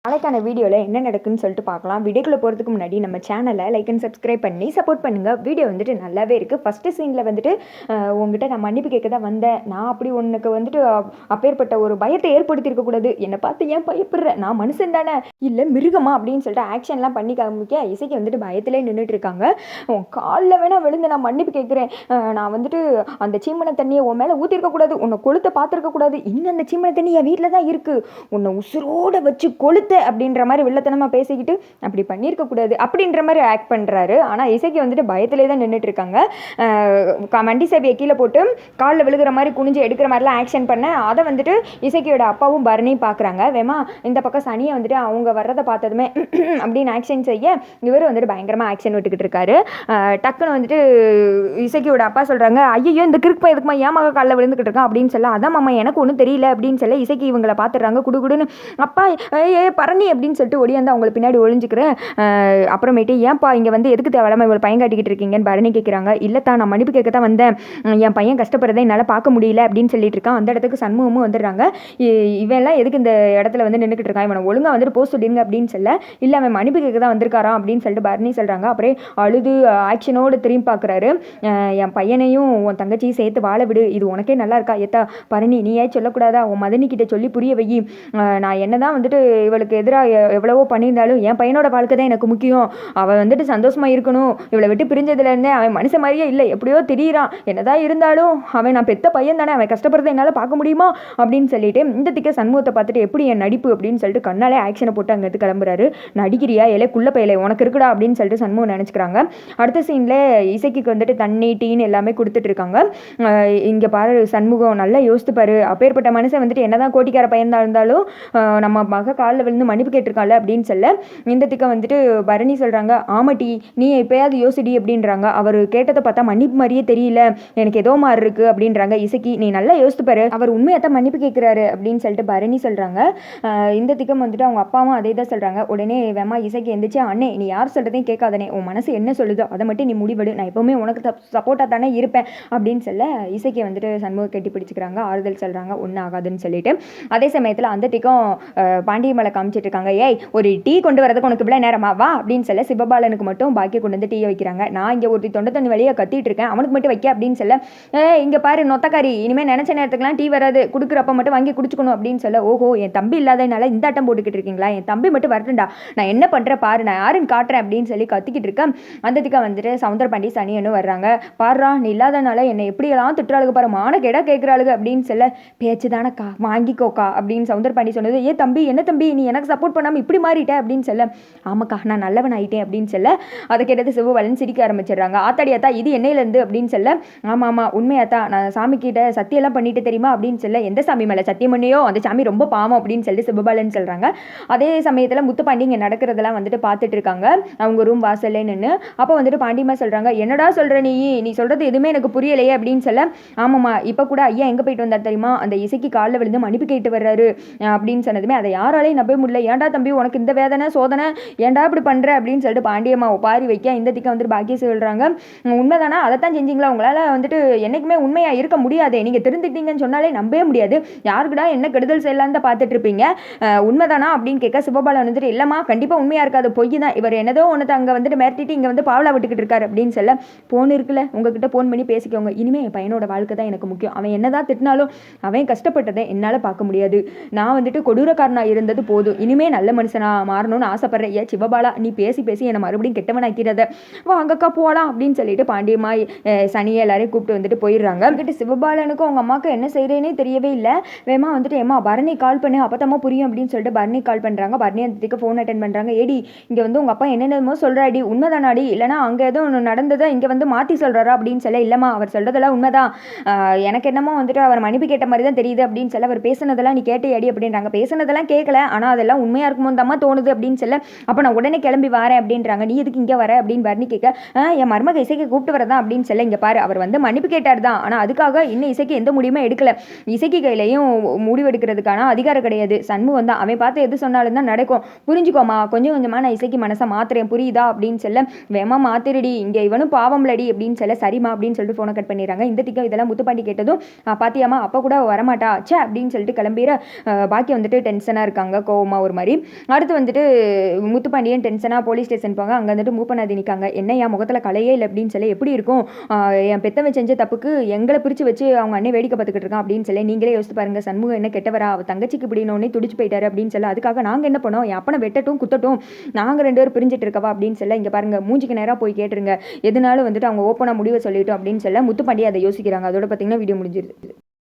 நாளைக்கான வீடியோவில் என்ன நடக்குன்னு சொல்லிட்டு பார்க்கலாம். வீடியோக்குள்ளே போகிறதுக்கு முன்னாடி நம்ம சேனலை லைக் அண்ட் சப்ஸ்கிரைப் பண்ணி சப்போர்ட் பண்ணுங்கள். வீடியோ வந்துட்டு நல்லாவே இருக்குது. ஃபஸ்ட்டு சீனில் வந்துட்டு உங்ககிட்ட நான் மன்னிப்பு கேட்க தான் வந்தேன். நான் அப்படி உனக்கு வந்துட்டு அப்பேற்பட்ட ஒரு பயத்தை ஏற்படுத்தியிருக்கக்கூடாது. என்னை பார்த்து ஏன் பயப்படுற, நான் மனுஷன் தானே இல்லை மிருகமா அப்படின்னு சொல்லிட்டு ஆக்ஷன்லாம் பண்ணி காமிக்க இசைக்கு வந்துட்டு பயத்திலே நின்றுட்டு இருக்காங்க. உன் காலில் வேணால் விழுந்து நான் மன்னிப்பு கேட்குறேன். நான் வந்துட்டு அந்த சீமனை தண்ணியை உன் மேலே ஊற்றிருக்கக்கூடாது, உன்னை கொளுத்த பார்த்துருக்கக்கூடாது. இன்னும் அந்த சீமனை தண்ணி என் வீட்டில் தான் இருக்குது, உன்னை உசுரோடு வச்சு கொளுத்த அப்படின்ற மாதிரி வில்லத்தனமாக பேசிக்கிட்டு அப்படி பண்ணியிருக்கக்கூடாது அப்படின்ற மாதிரி ஆக்ட் பண்ணுறாரு. ஆனால் இசைக்கு வந்துட்டு பயத்திலே தான் நின்றுட்டு இருக்காங்க. வண்டி சேவையை கீழே போட்டு காலில் விழுகிற மாதிரி குனிஞ்சு எடுக்கிற மாதிரிலாம் ஆக்ஷன் பண்ண அதை வந்துட்டு இசைக்கியோட அப்பாவும் பரணியும் பார்க்குறாங்க. வேமா இந்த பக்கம் சனியை வந்துட்டு அவங்க வர்றதை பார்த்ததுமே அப்படின்னு ஆக்ஷன் செய்ய இவர் வந்துட்டு பயங்கரமாக ஆக்ஷன் விட்டுக்கிட்டு இருக்காரு. டக்குன்னு வந்துட்டு இசைக்கியோட அப்பா சொல்கிறாங்க, ஐயோ இந்த கிறுக்கு எதுக்குமா ஏமாக காலில் விழுந்துக்கிட்டு இருக்கான் அப்படின்னு சொல்ல, அதான் மாமா எனக்கு ஒன்றும் தெரியல அப்படின்னு சொல்ல இசைக்கு இவங்களை பார்த்துடுறாங்க. குடுகுடுன்னு அப்பா பரணி அப்படின்னு சொல்லிட்டு ஒடியாந்து அவங்களை பின்னாடி ஒழிஞ்சிக்கிறேன். அப்புறமேட்டு ஏன்ப்பா இங்கே வந்து எதுக்கு தேவையில்லாமல் இவங்களை பையன் காட்டிக்கிட்டு இருக்கீங்கன்னு பரணி கேட்குறாங்க. இல்லைத்தான் நான் மன்னிப்பு கேட்க தான் வந்தேன், என் பையன் கஷ்டப்படுறதை என்னால் பார்க்க முடியல அப்படின்னு சொல்லிட்டு இருக்கான். அந்த இடத்துக்கு சண்முகமும் வந்துடுறாங்க. இவெல்லாம் எதுக்கு இந்த இடத்துல வந்து நின்றுக்கிட்டு இருக்கான், இவனை ஒழுங்காக வந்துட்டு போஸ்ட் சொல்லிடுங்க அப்படின்னு சொல்ல, இல்லை அவன் மன்னிப்பு கேட்க தான் வந்திருக்காராம் அப்படின்னு சொல்லிட்டு பரணி சொல்கிறாங்க. அப்புறம் அழுது ஆக்ஷனோடு திரும்பி பார்க்குறாரு. என் பையனையும் உன் தங்கச்சியும் சேர்த்து வாழ விடு, இது உனக்கே நல்லா இருக்கா எத்தா பரணி, நீ ஏன் சொல்லக்கூடாதா, உன் மதனி கிட்ட சொல்லி புரிய வை. நான் என்ன தான் வந்துட்டு இவளுக்கு எதிராக எவ்வளவோ பண்ணியிருந்தாலும் என் பையனோட வாழ்க்கை தான் எனக்கு முக்கியம், அவன் வந்துட்டு சந்தோஷமாக இருக்கணும், இவளை விட்டு பிரிஞ்சதுலேருந்தே அவன் மனுஷன் மாதிரியே இல்லை, எப்படியோ திரியிறான், என்னதான் இருந்தாலும் அவன் நான் பெத்த பையன் தானே, அவன் கஷ்டப்படுறதை என்னால் பார்க்க முடியுமா அப்படின்னு சொல்லிட்டு இந்த திக்க சண்முகத்தை பார்த்துட்டு எப்படி என் நடிப்பு அப்படின்னு சொல்லிட்டு கண்ணாலே ஆக்ஷனை போட்டு அங்கே கிளம்புறாரு. நடிக்கிறியா இலை குள்ள பையலை உனக்கு இருக்குடா அப்படின்னு சொல்லிட்டு சண்முகம் நினச்சிக்கிறாங்க. அடுத்த சீனில் இசைக்கு வந்துட்டு தண்ணி டீன்னு எல்லாமே கொடுத்துட்டு இருக்காங்க. இங்கே பாரு சண்முகம் நல்லா யோசித்து பாரு, அப்பேற்பட்ட மனுஷன் வந்துட்டு என்னதான் கோட்டிக்கார பையன் தான் இருந்தாலும் நம்ம மக காலில் விழுந்து மன்னிப்பு கேட்டிருக்காள் அப்படின்னு சொல்ல இந்த திக்க வந்துட்டு பரணி சொல்கிறாங்க, ஆமாட்டி நீ எப்போயாவது யோசிடி அப்படின்றாங்க. அவர் கேட்டதை பார்த்தா மன்னிப்பு மாதிரியே தெரியல, எனக்கு ஏதோ மாதிரி இருக்குது அப்படின்றாங்க. இசைக்கு நீ நல்லா யோசித்து பாரு, அவர் உண்மையத்தான் மன்னிப்பு கேட்குறாரு அப்படின்னு சொல்லிட்டு பரணி சொல்கிறாங்க. இந்த திக்கம் வந்துட்டு அவங்க அப்பாவும் அதே தான் சொல்கிறாங்க. உடனே வேமா இசைக்கு எந்திரிச்சு, அண்ணே நீ யார் சொல்கிறதையும் கேட்காதனே, உன் மனசு என்ன சொல்லுதோ அதை மட்டும் நீ முடிவெடு, நான் எப்போவுமே உனக்கு சப்போர்ட்டாக தானே இருப்பேன் அப்படின்னு சொல்ல இசைக்கு வந்துட்டு சண்முகம் கட்டி பிடிச்சிக்கிறாங்க, ஆறுதல் சொல்கிறாங்க, ஒன்றும் ஆகாதுன்னு சொல்லிட்டு. அதே சமயத்தில் அந்த திக்கம் பாண்டிய மலை காமிச்சிட்டு இருக்காங்க. ஏய் ஒரு டீ கொண்டு வரதுக்கு உனக்கு இவ்வளோ நேரமா வா அப்படின்னு சொல்ல சிவபாலனுக்கு மட்டும் பாக்கி கொண்டு வந்து டீயை வைக்கிறாங்க. நான் இங்கே ஒருத்தி தொண்டை தண்ணி வழியாக கத்திட்டு இருக்கேன், அவனுக்கு மட்டும் வைக்க அப்படின்னு சொல்ல, இங்கே பாரு நொத்தக்காரி, இனிமேல் நினச்ச நேரத்துக்குலாம் டீ வராது, கொடுக்குறப்ப மட்டும் வாங்கி குடிச்சுக்கணும் அப்படின்னு சொல்ல, ஓஹோ என் தம்பி இல்லாதனால இந்த ஆட்டம் போட்டுக்கிட்டு இருக்கீங்களா, என் தம்பி மட்டும் வரட்டும்டா, நான் என்ன பண்ணுறேன் பாரு, நான் யாருன்னு காட்டுறேன் அப்படின்னு சொல்லி கத்திக்கிட்டு இருக்கேன். அந்த திக்கா வந்துட்டு சவுந்தரபாண்டி சனியனும் வர்றாங்க. பாடுறா நீ இல்லாதனால என்னை எப்படியெல்லாம் திட்டுறாளுக்கு பாரு, மான கேடா கேட்குறாளுங்க அப்படின்னு சொல்ல, பேச்சு தானக்கா வாங்கிக்கோக்கா அப்படின்னு சவுந்தரபாண்டி சொன்னது. ஏ தம்பி என்ன தம்பி நீ எனக்கு சப்போர்ட் பண்ணாமல் இப்படி மாறிட்டேன் அப்படின்னு சொல்ல, ஆமாக்கா நான் நல்லவன் ஆகிட்டேன் அப்படின்னு சொல்ல, அதை கேட்டது சிவபாலன் சிரிக்க ஆரம்பிச்சிடுறாங்க. ஆத்தாடியாத்தா இது என்னையிலேருந்து அப்படின்னு சொல்ல, ஆமாம் ஆமாம் உண்மையாத்தா நான் சாமி கிட்ட சத்தியெல்லாம் பண்ணிட்டு தெரியுமா அப்படின்னு சொல்ல, எந்த சாமி மேலே சத்தியம் பண்ணியோ அந்த சாமி ரொம்ப பாவம் அப்படின்னு சொல்லி சிவபாலன் சொல்கிறாங்க. அதே சமயத்தில் முத்துப்பாண்டி இங்கே நடக்கிறதெல்லாம் வந்துட்டு பார்த்துட்டு இருக்காங்க அவங்க ரூம் வாசல்லே நின்று. அப்போ வந்துட்டு பாண்டியம்மா சொல்கிறாங்க, என்னடா சொல்கிற நீ சொல்கிறது எதுவுமே எனக்கு புரியலையே அப்படின்னு சொல்ல, ஆமாம்மா இப்போ கூட ஐயா எங்கே போயிட்டு வந்தார் தெரியுமா, அந்த இசைக்கு காலில் விழுந்து மன்னிப்பு கேட்டு வர்றாரு அப்படின்னு சொன்னதுமே அதை யாராலையும் நம்பவே முடியல. ஏன்டா தம்பி உனக்கு இந்த வேதனை சோதனை, ஏன்டா இப்படி பண்ணுற அப்படின்னு சொல்லிட்டு பாண்டியம்மா பாரி வைக்க இந்த திக்க வந்துட்டு பாக்கிய சொல்கிறாங்க, உண்மைதானா அதைத்தான் செஞ்சீங்களா, உங்களால் வந்துட்டு என்றைக்குமே உண்மையாக இருக்க முடியாது, நீங்கள் திருந்துட்டீங்கன்னு சொன்னாலே நம்பவே முடியாது, யாருக்குடா என்ன கெடுதல் செய்யலான்னு தான் பார்த்துட்டு இருப்பீங்க, உண்மைதானா அப்படின்னு கேட்க சிவபாலன் வந்துட்டு இல்லைம்மா கண்டிப்பாக உண்மையாக இருக்காது, பொய் தான், இவர் என்னதோ ஒன்று அங்கே வந்துட்டு மிரட்டிட்டு இங்கே வந்து பாவலா விட்டுக்கிட்டு இருக்காரு அப்படின்னு சொல்ல, ஃபோன் இருக்குல்ல உங்ககிட்ட ஃபோன் பண்ணி பேசிக்கோங்க, இனிமேல் என் பையனோட வாழ்க்கை தான் எனக்கு முக்கியம், அவன் என்னதான் திட்டினாலும் அவன் கஷ்டப்பட்டதை என்னால் பார்க்க முடியாது, நான் வந்துட்டு கொடூரக்காரனாக இருந்தது போதும், இனிமேல் நல்ல மனுஷனாக மாறணும்னு ஆசைப்படுறேன், ஏன் சிவபாலா நீ பேசி பேசி என்னை மறுபடியும் கெட்டவனாக்கிறத, வாங்கக்கா போகலாம் அப்படின்னு சொல்லிட்டு பாண்டியம்மாய் சனியை எல்லாரையும் கூப்பிட்டு வந்துட்டு போயிடுறாங்க. வந்துட்டு சிவபாலனுக்கும் அவங்க அம்மாவுக்கு என்ன செய்கிறேனே தெரியவே இல்லை. வேமா வந்துட்டு ஏமா பரணி கால் பண்ணு அப்பத்தம்மா புரியும் அப்படின்னு சொல்லிட்டு பரணி கால் பண்ணுறாங்க. பரணி அந்த ஃபோன் அட்டென்ட் பண்ணுறாங்க. ஏடி இங்கே வந்து உங்கள் அப்பா என்னென்னமோ சொல்கிறாடி உண்மைதானாடி, இல்லைனா அங்கே எதுவும் நடந்ததை இங்கே வந்து மாற்றி சொல்கிறாரா அப்படின்னு சொல்ல, இல்லைம்மா அவர் சொல்கிறதெல்லாம் உண்மைதான், எனக்கு என்னமோ வந்துட்டு அவர் மன்னிப்பு கேட்ட மாதிரி தான் தெரியுது அப்படின்னு சொல்ல, அவர் பேசுனதெல்லாம் நீ கேட்டையாடி அப்படின்றாங்க. பேசுனதெல்லாம் கேட்கல ஆனால் அதெல்லாம் உண்மையாக இருக்குமோ தம்மா தோணுது அப்படின்னு சொல்ல, அப்போ நான் உடனே கிளம்பி வரேன் அப்படின்றாங்க. நீ எதுக்கு இங்கே வர அப்படின்னு பரணி கேட்க, என் மருமக இசைக்கு கூப்பிட்டு வரதான் அப்படின்னு சொல்ல, இங்கே பாரு அவர் வந்து மன்னிப்பு கேட்டார் தான், ஆனால் அதுக்காக இன்னும் இசைக்கு எந்த முடிவுமே எடுக்கல, இசைக்கு கையிலையும் முடிவெடுக்கிறதுக்கான அதிகாரம் கிடையாது, சண்முகம் தான், அவன் பார்த்து எது சொன்னாலும் தான் நடக்கும், புரிஞ்சுக்கோமா கொஞ்சம் கொஞ்சமாக நான் இசைக்கு மனசை மாத்துறேன் புரியுதா அப்படின்னு சொல்ல, வேமா மாத்திரடி இங்கே இவனும் பாவம்லடி அப்படின்னு சொல்ல, சரிமா அப்படின்னு சொல்லிட்டு ஃபோனை கட் பண்ணிடுறாங்க. இந்த திக்கம் இதெல்லாம் முத்துப்பாண்டி கேட்டதும் பாத்தியாமா அப்போ கூட வரமாட்டா சே அப்படின்னு சொல்லிட்டு கிளம்பிற பாக்கி வந்துட்டு டென்ஷனாக இருக்காங்க கோவமா. அம்மா ஒரு மாதிரி. அடுத்து வந்துட்டு முத்துப்பாண்டியன் டென்ஷனாக போலீஸ் ஸ்டேஷன் போங்க. அங்கே வந்துட்டு மூப்பனாதி நிற்காங்க. என்ன என் முகத்தில் கலையே இல்லை அப்படின்னு சொல்லி எப்படி இருக்கும், என் பெத்தவன் செஞ்ச தப்புக்கு எங்களை பிரித்து வச்சு அவங்க அண்ணன் வேடிக்கை பார்த்துக்கிட்டு இருக்கான் அப்படின்னு சொல்லி நீங்களே யோசித்து பாருங்க. சண்முகம் என்ன கெட்டவரா, அவள் தங்கச்சிக்கு இப்படினோடனே துடிச்சு போயிட்டாரு அப்படின்னு சொல்லி அதுக்காக நாங்கள் என்ன பண்ணோம், என் அப்பனை வெட்டட்டும் குத்தட்டும் நாங்கள் 2 பேரும் பிரிஞ்சுட்டு இருக்கவா அப்படின்னு சொல்ல இங்கே பாருங்க மூஞ்சிக்கு நேராக போய் கேட்டுருங்க, எதனாலும் வந்துட்டு அவங்க ஓப்பனாக முடிவை சொல்லிட்டோம் அப்படின்னு சொல்ல முத்துப்பாண்டி அதை யோசிக்கிறாங்க. அதோட பார்த்தீங்கன்னா வீடியோ முடிஞ்சிருது.